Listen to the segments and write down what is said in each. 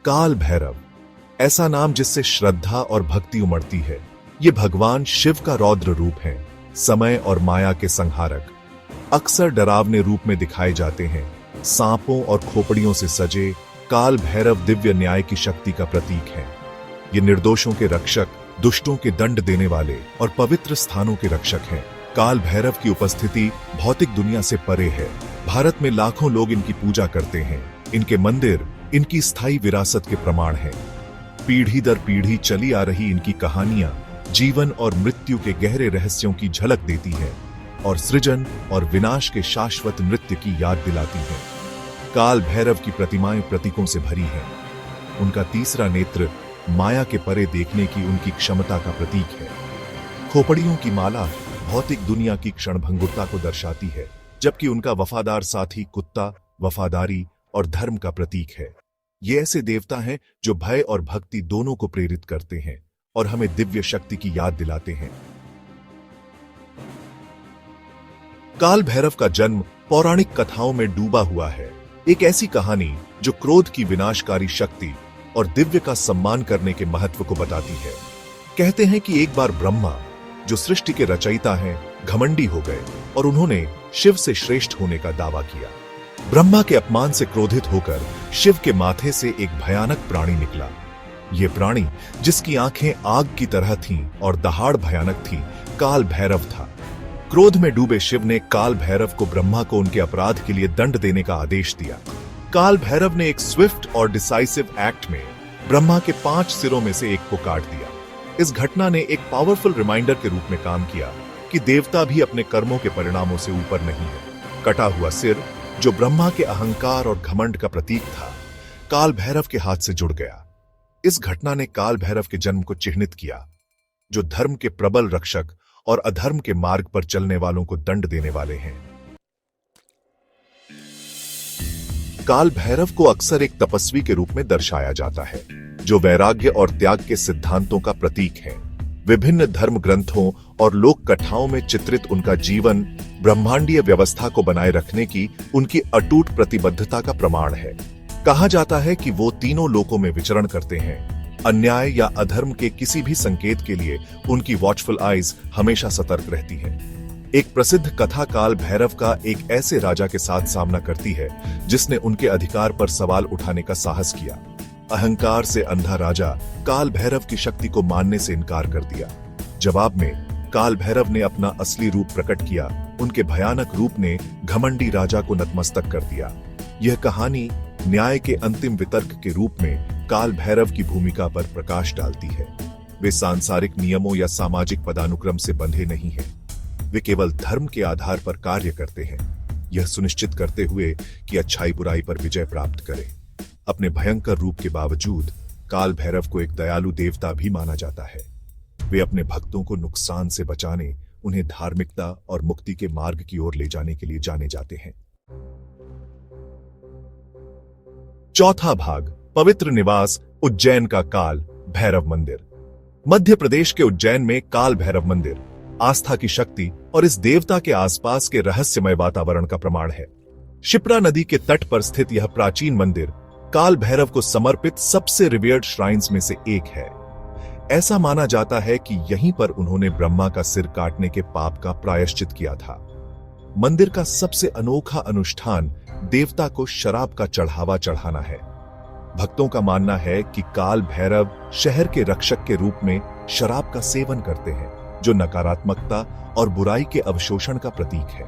काल भैरव, ऐसा नाम जिससे श्रद्धा और भक्ति उमड़ती है। ये भगवान शिव का रौद्र रूप है, समय और माया के संहारक। अक्सर डरावने रूप में दिखाए जाते हैं। सांपों और खोपड़ियों से सजे काल भैरव दिव्य न्याय की शक्ति का प्रतीक है। ये निर्दोषों के रक्षक, दुष्टों के दंड देने वाले और पवित्र स्थानों के रक्षक हैं। काल भैरव की उपस्थिति भौतिक दुनिया से परे है। भारत में लाखों लोग इनकी पूजा करते हैं। इनके मंदिर इनकी स्थायी विरासत के प्रमाण हैं। पीढ़ी दर पीढ़ी चली आ रही इनकी कहानियां जीवन और मृत्यु के गहरे रहस्यों की झलक देती है और सृजन और विनाश के शाश्वत नृत्य की याद दिलाती है। काल भैरव की प्रतिमाएं प्रतीकों से भरी हैं। उनका तीसरा नेत्र माया के परे देखने की उनकी क्षमता का प्रतीक है। खोपड़ियों की माला भौतिक दुनिया की क्षणभंगुरता को दर्शाती है, जबकि उनका वफादार साथी कुत्ता वफादारी और धर्म का प्रतीक है। ये ऐसे देवता हैं जो भय और भक्ति दोनों को प्रेरित करते हैं और हमें दिव्य शक्ति की याद दिलाते हैं। काल भैरव का जन्म पौराणिक कथाओं में डूबा हुआ है। एक ऐसी कहानी जो क्रोध की विनाशकारी शक्ति और दिव्य का सम्मान करने के महत्व को बताती है। कहते हैं कि एक बार ब्रह्मा, जो सृष्टि के रचयिता हैं, घमंडी हो गए और उन्होंने शिव से श्रेष्ठ होने का दावा किया। ब्रह्मा के अपमान से क्रोधित होकर शिव के माथे से एक भयानक प्राणी निकला। यह प्राणी, जिसकी आंखें आग की तरह थीं और दहाड़ भयानक थी, काल भैरव था। क्रोध में डूबे शिव ने काल भैरव को ब्रह्मा को उनके अपराध के लिए दंड देने का आदेश दिया। काल भैरव ने एक स्विफ्ट और डिसाइसिव एक्ट में ब्रह्मा के 5 सिरों में से एक को काट दिया। इस घटना ने एक पावरफुल रिमाइंडर के रूप में काम किया कि देवता भी अपने कर्मों के परिणामों से ऊपर नहीं है। कटा हुआ सिर, जो ब्रह्मा के अहंकार और घमंड का प्रतीक था, काल भैरव के हाथ से जुड़ गया। इस घटना ने काल भैरव के जन्म को चिह्नित किया, जो धर्म के प्रबल रक्षक और अधर्म के मार्ग पर चलने वालों को दंड देने वाले हैं। काल भैरव को अक्सर एक तपस्वी के रूप में दर्शाया जाता है, जो वैराग्य और त्याग के सिद्धांतों का प्रतीक है। विभिन्न धर्म ग्रंथों और लोक कथाओं में चित्रित उनका जीवन ब्रह्मांडीय व्यवस्था को बनाए रखने की उनकी अटूट प्रतिबद्धता का प्रमाण है। कहा जाता है कि वो तीनों लोकों में विचरण करते हैं। अन्याय या अधर्म के किसी भी संकेत के लिए उनकी वॉचफुल आइज हमेशा सतर्क रहती है। एक प्रसिद्ध कथा काल भैरव का एक ऐसे राजा के साथ सामना करती है जिसने उनके अधिकार पर सवाल उठाने का साहस किया। अहंकार से अंधा राजा काल भैरव की शक्ति को मानने से इनकार कर दिया। जवाब में काल भैरव ने अपना असली रूप प्रकट किया। उनके भयानक रूप ने घमंडी राजा को नतमस्तक कर दिया। यह कहानी न्याय के अंतिम वितर्क के रूप में काल भैरव की भूमिका पर प्रकाश डालती है। वे सांसारिक नियमों या सामाजिक पदानुक्रम से बंधे नहीं हैं। वे केवल धर्म के आधार पर कार्य करते हैं, यह सुनिश्चित करते हुए कि अच्छाई बुराई पर विजय प्राप्त करे। अपने भयंकर रूप के बावजूद काल भैरव को एक दयालु देवता भी माना जाता है। वे अपने भक्तों को नुकसान से बचाने, उन्हें धार्मिकता और मुक्ति के मार्ग की ओर ले जाने के लिए जाने जाते हैं। चौथा भाग, पवित्र निवास उज्जैन का काल भैरव मंदिर। मध्य प्रदेश के उज्जैन में काल भैरव मंदिर आस्था की शक्ति और इस देवता के आसपास के रहस्यमय वातावरण का प्रमाण है। शिप्रा नदी के तट पर स्थित यह प्राचीन मंदिर काल भैरव को समर्पित सबसे रिवियर्ड श्राइन्स में से एक है। ऐसा माना जाता है कि यहीं पर उन्होंने ब्रह्मा का सिर काटने के पाप का प्रायश्चित किया था। मंदिर का सबसे अनोखा अनुष्ठान देवता को शराब का चढ़ावा चढ़ाना है। भक्तों का मानना है कि काल भैरव शहर के रक्षक के रूप में शराब का सेवन करते हैं, जो नकारात्मकता और बुराई के अवशोषण का प्रतीक है।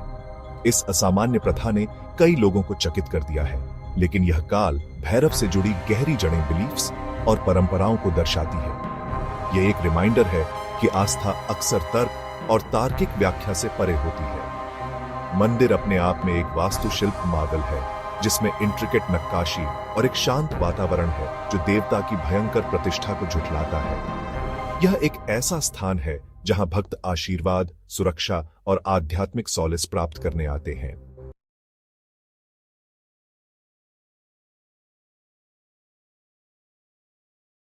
इस असामान्य प्रथा ने कई लोगों को चकित कर दिया है, लेकिन यह काल भैरव से जुड़ी गहरी जड़ें बिलीफ्स और परंपराओं को दर्शाती है। यह एक रिमाइंडर है कि आस्था अक्सर तर्क और तार्किक व्याख्या से परे होती है। मंदिर अपने आप में एक वास्तुशिल्प मार्वल है, जिसमें इंट्रिकेट नक्काशी और एक शांत वातावरण है जो देवता की भयंकर प्रतिष्ठा को झुठलाता है। यह एक ऐसा स्थान है जहां भक्त आशीर्वाद, सुरक्षा और आध्यात्मिक सॉलिस प्राप्त करने आते हैं।